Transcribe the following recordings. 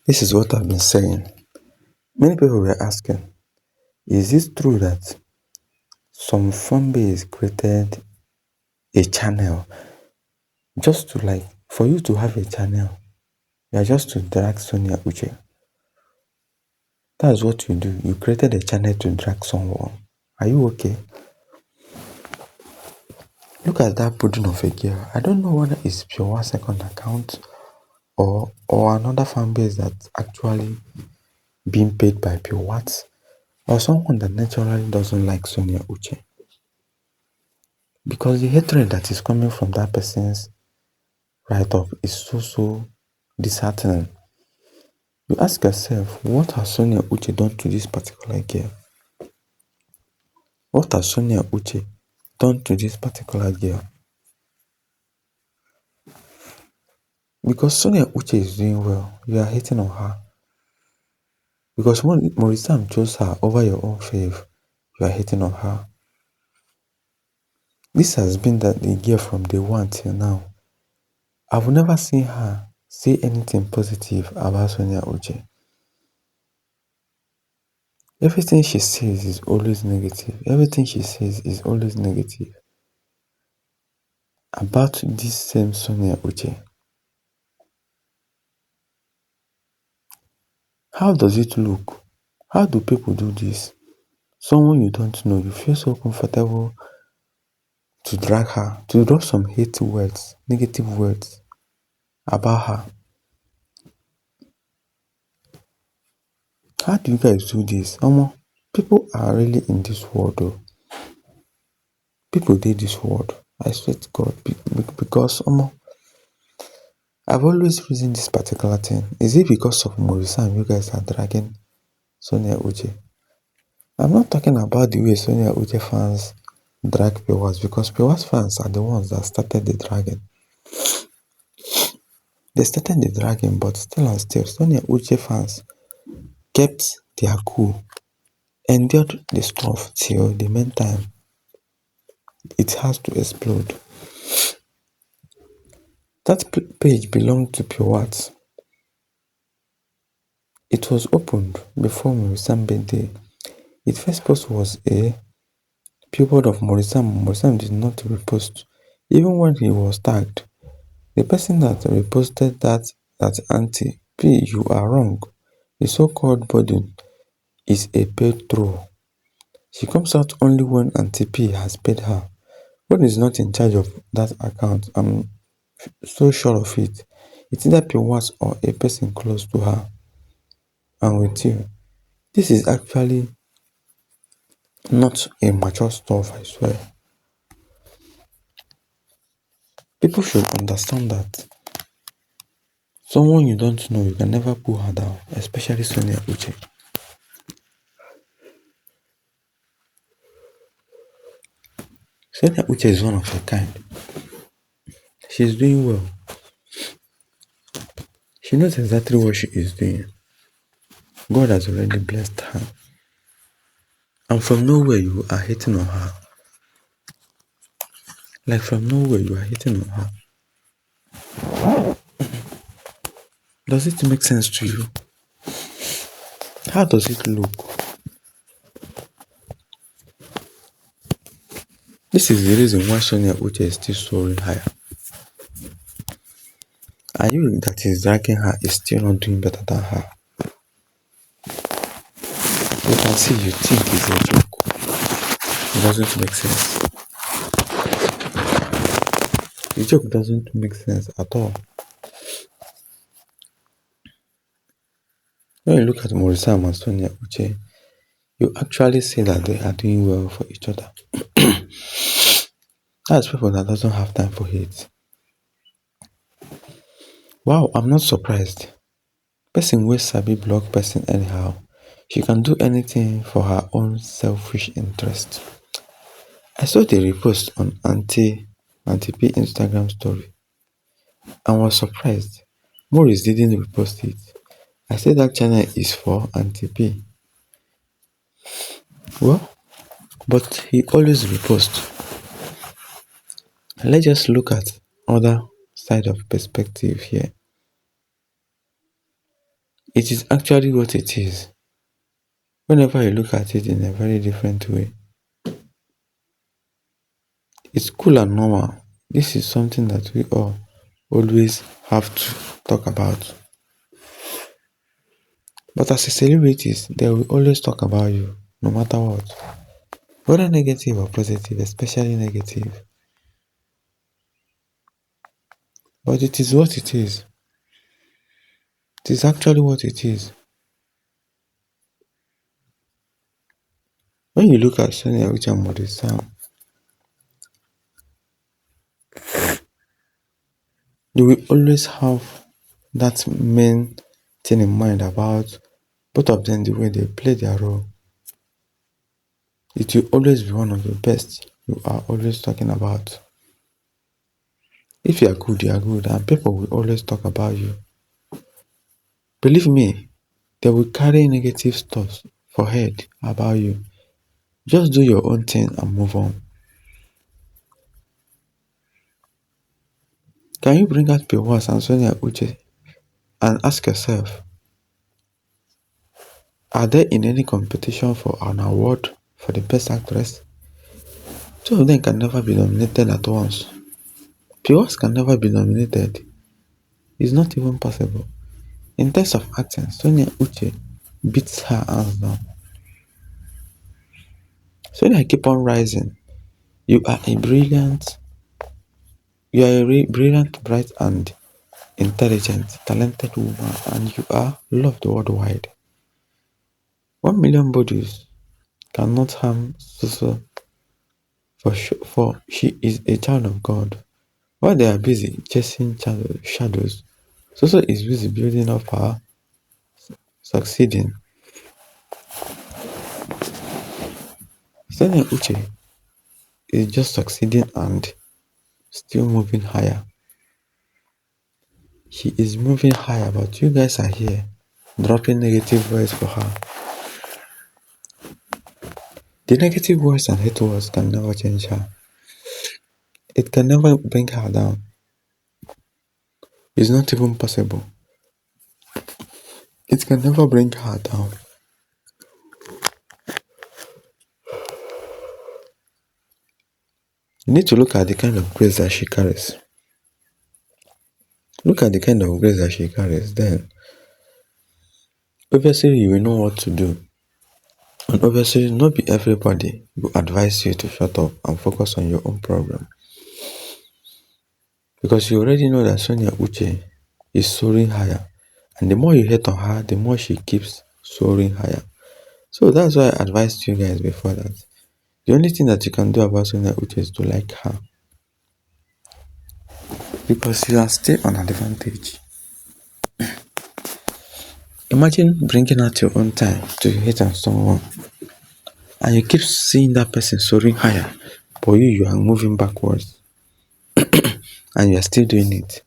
This is what I've been saying. Many people were asking, is it true that some fanbase created a channel just to like for you to have a channel? You are just to drag Sonia Uche. That's what you do. You created a channel to drag someone. Are you okay? Look at that pudding of a girl. I don't know whether it's Pure One second account or another fan base that's actually being paid by Pure Watts or someone that naturally doesn't like Sonia Uche. Because the hatred that is coming from that person's write-up is so disheartening. You ask yourself, what has Sonia Uche done to this particular girl? What has Sonia Uche done to this particular girl? Because Sonia Uche is doing well, you are hating on her. Because when Morisam chose her over your own fave, you are hating on her. This has been the girl from day one till now. I've never seen her say anything positive about Sonia Uche. Everything she says is always negative. Everything she says is always negative. About this same Sonia Uche. How does it look? How do people do this? Someone you don't know, you feel so comfortable to drag her, to drop some hate words, negative words about her. How do you guys do this? People are really in this world though. People did this world. I swear to God. Because I've always reasoned this particular thing. Is it because of Morrison you guys are dragging Sonia Uche? I'm not talking about the way Sonia Uche fans drag Pewas because Pewas fans are the ones that started the dragging. They started the dragging, but still and still, Sonia Uche fans kept their cool, endured the stuff till the meantime it has to explode. That page belonged to Pure Watts. It was opened before Morrison birthday. Its first post was a billboard of Morrison. Morrison did not repost. Even when he was tagged, the person that reposted that Auntie P, you are wrong. The so-called burden is a paid troll. She comes out only when Auntie P has paid her. God is not in charge of that account. I'm so sure of it. It's either Pure Watts or a person close to her and with you. This is actually not a mature stuff, I swear. People should understand that someone you don't know, you can never pull her down, especially Sonia Uche. Sonia Uche is one of a kind. She's doing well. She knows exactly what she is doing. God has already blessed her. And from nowhere, you are hating on her. Like from nowhere, you are hating on her. Does it make sense to you? How does it look? This is the reason why Sonia Uche is still soaring higher. And you that is dragging her is still not doing better than her. You can see you think it's a joke. It doesn't make sense. The joke doesn't make sense at all. When you look at Morrison and Sonia Uche, you actually see that they are doing well for each other. That's people that doesn't have time for hate. Wow, I'm not surprised. Person wey sabi block person anyhow. She can do anything for her own selfish interest. I saw the repost on Auntie P Instagram story and was surprised. Maurice didn't repost it. I said that channel is for Auntie P. Well, but he always reposts. Let's just look at other side of perspective here. It is actually what it is. Whenever you look at it in a very different way, it's cool and normal. This is something that we all always have to talk about. But as a celebrities, they will always talk about you, no matter what. Whether negative or positive, especially negative. But it is what it is. It is actually what it is. When you look at Sonia Uche and Modesam, you will always have that main thing in mind about both of them, the way they play their role. It will always be one of the best you are always talking about. If you are good, and people will always talk about you. Believe me, they will carry negative stuff for head about you. Just do your own thing and move on. Can you bring out PEARL WATS and Sonia Uche and ask yourself, are they in any competition for an award for the best actress? Two of them can never be nominated at once. PEARL WATS can never be nominated. It's not even possible. In terms of acting, Sonia Uche beats her hands down. Sonia, keep on rising. You are a brilliant, bright and intelligent, talented woman, and you are loved worldwide. 1 million bodies cannot harm Suso for she is a child of God. While they are busy chasing shadows, Suso is busy building up her succeeding. Sonia Uche is just succeeding and still moving higher. She is moving higher, but you guys are here dropping negative words for her. The negative words and hate words can never change her. It can never bring her down. It's not even possible. It can never bring her down. You need to look at the kind of grace that she carries. Look at the kind of grace that she carries. Then, obviously, you will know what to do. And obviously, not be everybody will advise you to shut up and focus on your own problem. Because you already know that Sonia Uche is soaring higher. And the more you hate on her, the more she keeps soaring higher. So that's why I advised you guys before that. The only thing that you can do about Sonia Uche is to like her. Because you are still on advantage. Imagine bringing out your own time to hate on someone. And you keep seeing that person soaring higher. But you are moving backwards. And you are still doing it.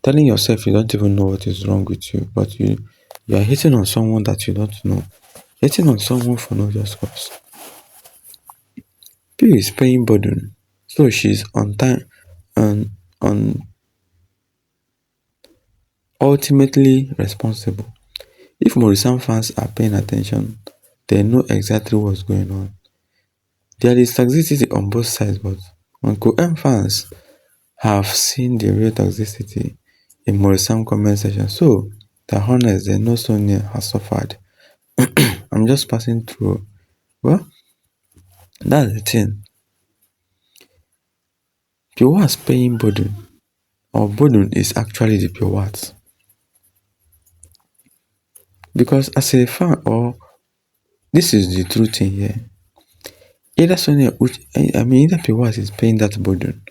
Telling yourself you don't even know what is wrong with you. But you are hating on someone that you don't know. Hating on someone for no just cause. P is paying burden. So she's on time and on ultimately responsible. If Morrison fans are paying attention, they know exactly what's going on. There is toxicity on both sides, but Uncle M fans have seen the real toxicity in Morrison comment section, so they're honest, they know Sonia has suffered. I'm just passing through. Well, that's the thing. PEARL WATS paying burden, or burden is actually the PEARL WATS. Because as a fan, or this is the true thing here. Either Sonia, either PEARL WATS is paying that burden,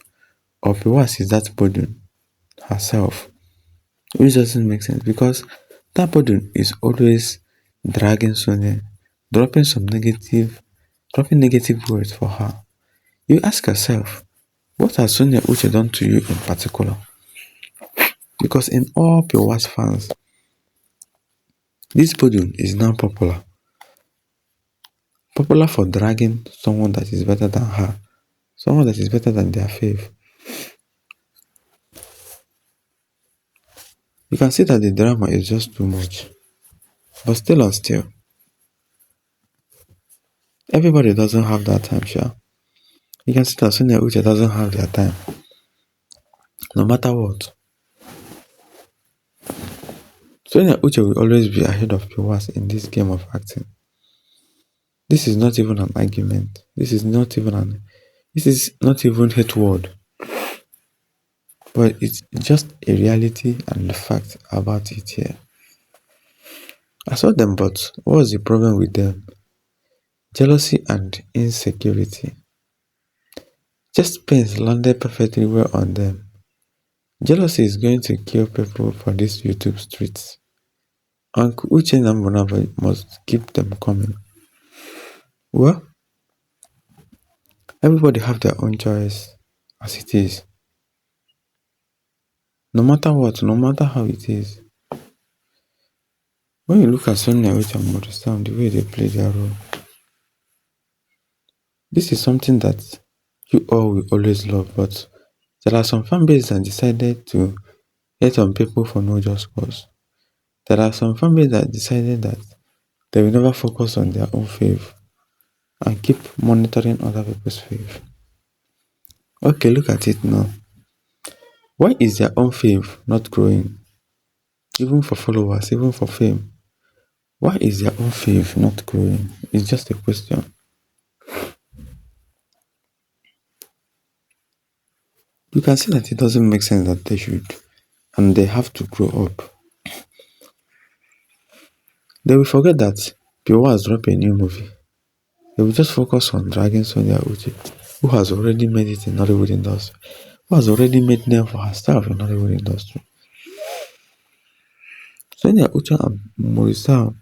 or PEARL WATS is that burden herself, which doesn't make sense because that burden is always dragging Sonia, dropping negative words for her. You ask yourself, what has Sonia Uche done to you in particular? Because in all PEARL WATS fans, this burden is now popular. Popular for dragging someone that is better than her, someone that is better than their fave. You can see that the drama is just too much. But still and still, everybody doesn't have that time, sha. You can see that Sonia Uche doesn't have their time. No matter what. Sonia Uche will always be ahead of PEARL WATS in this game of acting. This is not even an argument. This is not even hate word. But it's just a reality and the fact about it here. I saw them, but what was the problem with them? Jealousy and insecurity. Just pains landed perfectly well on them. Jealousy is going to kill people for these YouTube streets. Uncle Uche and Bonava must keep them coming. Well, everybody have their own choice as it is. No matter what, no matter how it is. When you look at Sonia Uche and Morrisam, the way they play their role, this is something that you all will always love, but there are some fanbases that decided to hate on people for no just cause. There are some fanbases that decided that they will never focus on their own fave and keep monitoring other people's fave. Okay, look at it now. Why is their own fave not growing? Even for followers, even for fame. Why is their own fave not growing? It's just a question. You can see that it doesn't make sense that they should and they have to grow up. They will forget that PEARL WATS dropped a new movie. They will just focus on dragging Sonia Uche, who has already made it in Nollywood industry, who has already made name for herself in Nollywood industry. Sonia Uche and Morrisam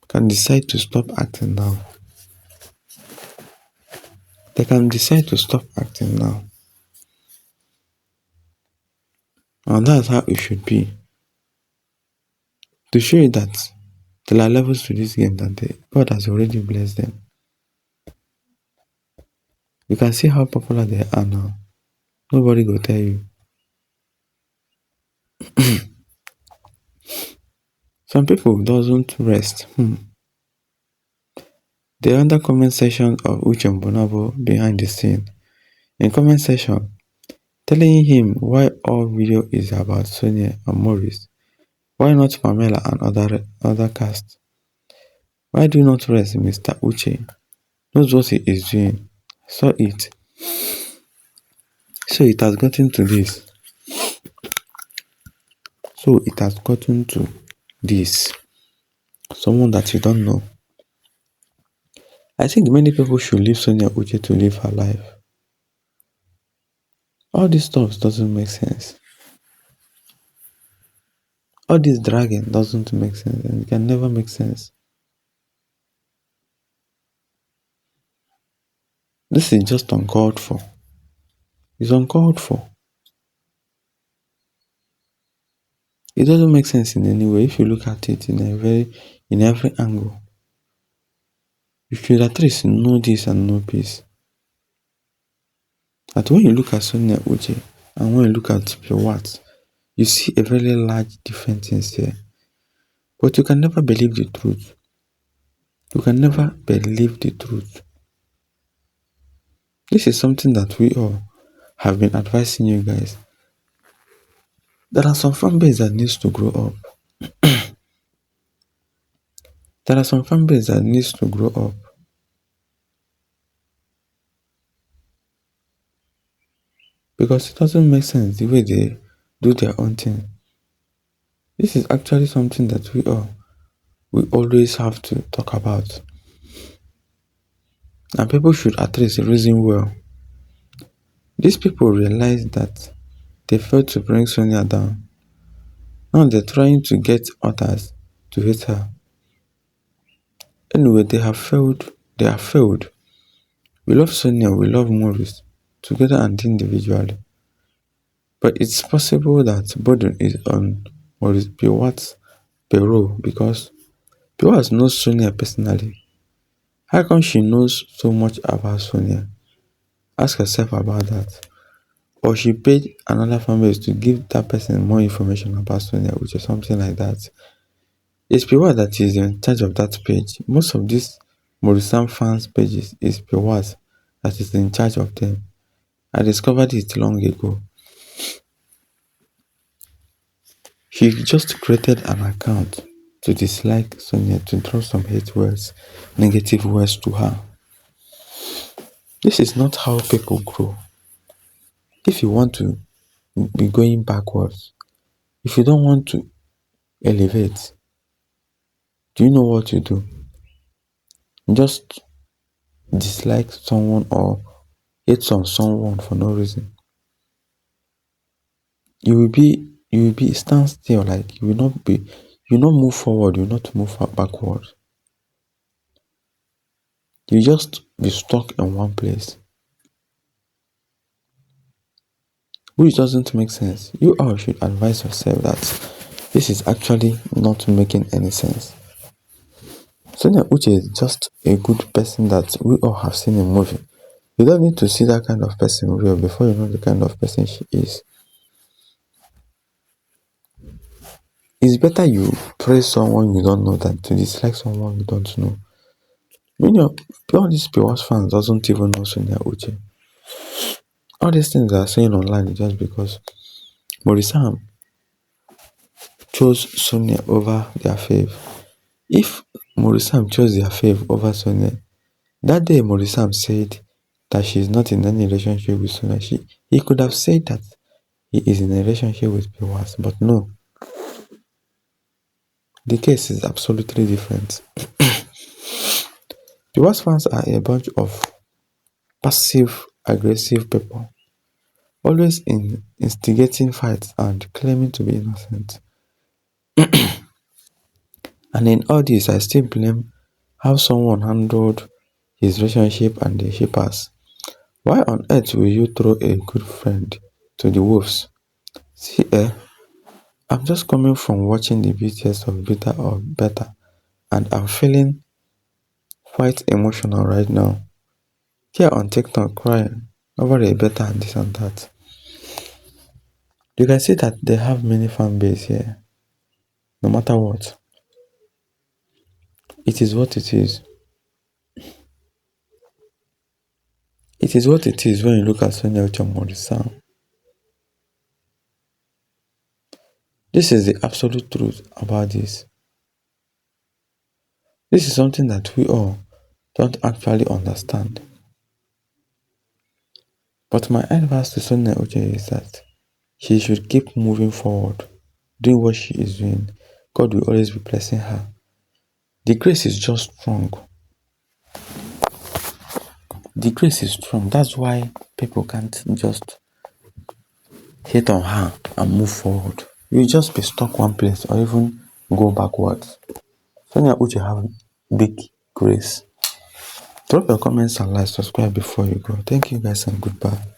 can decide to stop acting now. They can decide to stop acting now. And that's how it should be. To show you that there are levels to this game that God has already blessed them. You can see how popular they are now. Nobody will tell you. Some people doesn't rest. The under comment section of Uche Bonabo behind the scene. In comment section, telling him why all video is about Sonia and Maurice. Why not Pamela and other cast? Why do not rest Mr. Uche? Knows what he is doing. Saw it. So it has gotten to this. Someone that you don't know. I think many people should leave Sonia Uche to live her life. All this stuff doesn't make sense. All this dragging doesn't make sense and it can never make sense. This is just uncalled for. It's uncalled for. It doesn't make sense in any way if you look at it in every angle. You should at least know this and know peace. That when you look at Sonia Uche and when you look at PEARL WATS, you see a very large difference here. But you can never believe the truth. You can never believe the truth. This is something that we all have been advising you guys. There are some fanbase that needs to grow up. There are some fanbase that needs to grow up. Because it doesn't make sense the way they do their own thing. This is actually something that we always have to talk about. And people should at least reason well. These people realize that they failed to bring Sonia down. Now they're trying to get others to hate her. Anyway, they have failed. They have failed. We love Sonia, we love Maurice, together and individually. But it's possible that burden is on Maurice PEARL WATS payroll because PEARL WATS knows Sonia personally. How come she knows so much about Sonia? Ask herself about that. or she paid another fanbase to give that person more information about Sonia Uche, something like that. It's PEARL that is in charge of that page. Most of these Morisam fans pages is PEARL that is in charge of them. I discovered it long ago. She just created an account to dislike Sonia, to throw some hate words, negative words to her. This is not how people grow. If you want to be going backwards, if you don't want to elevate, do you know what you do? Just dislike someone or hate on someone for no reason. You will be stand still, like you will not move forward, you will not move backward. You just be stuck in one place, which doesn't make sense. You all should advise yourself that this is actually not making any sense. Sonia Uche is just a good person that we all have seen in movie. You don't need to see that kind of person real before you know the kind of person she is. It's better you praise someone you don't know than to dislike someone you don't know. Many of all these PEARL fans doesn't even know Sonia Uche. All these things they are saying online is just because Morisam chose Sonia over their fave. If Morisam chose their fave over Sonia, that day Morisam said that she is not in any relationship with Sonia. He could have said that he is in a relationship with PEARL, but no. The case is absolutely different. PEARL fans are a bunch of passive, aggressive people, always instigating fights and claiming to be innocent. And in all this, I still blame how someone handled his relationship and the shippers. Why on earth will you throw a good friend to the wolves? See, I'm just coming from watching the BTS of Bitter or Better, and I'm feeling quite emotional right now. Here on TikTok crying over a Better and this and that. You can see that they have many fan base here. No matter what, it is what it is. It is what it is when you look at Sonia Uche sound. This is the absolute truth about this. This is something that we all don't actually understand. But my advice to Sonia Uche is that she should keep moving forward, doing what she is doing. God will always be blessing her. The grace is just strong. The grace is strong. That's why people can't just hate on her and move forward. You just be stuck one place or even go backwards. Sonia Uche have big grace. Drop your comments and like, subscribe before you go. Thank you guys and goodbye.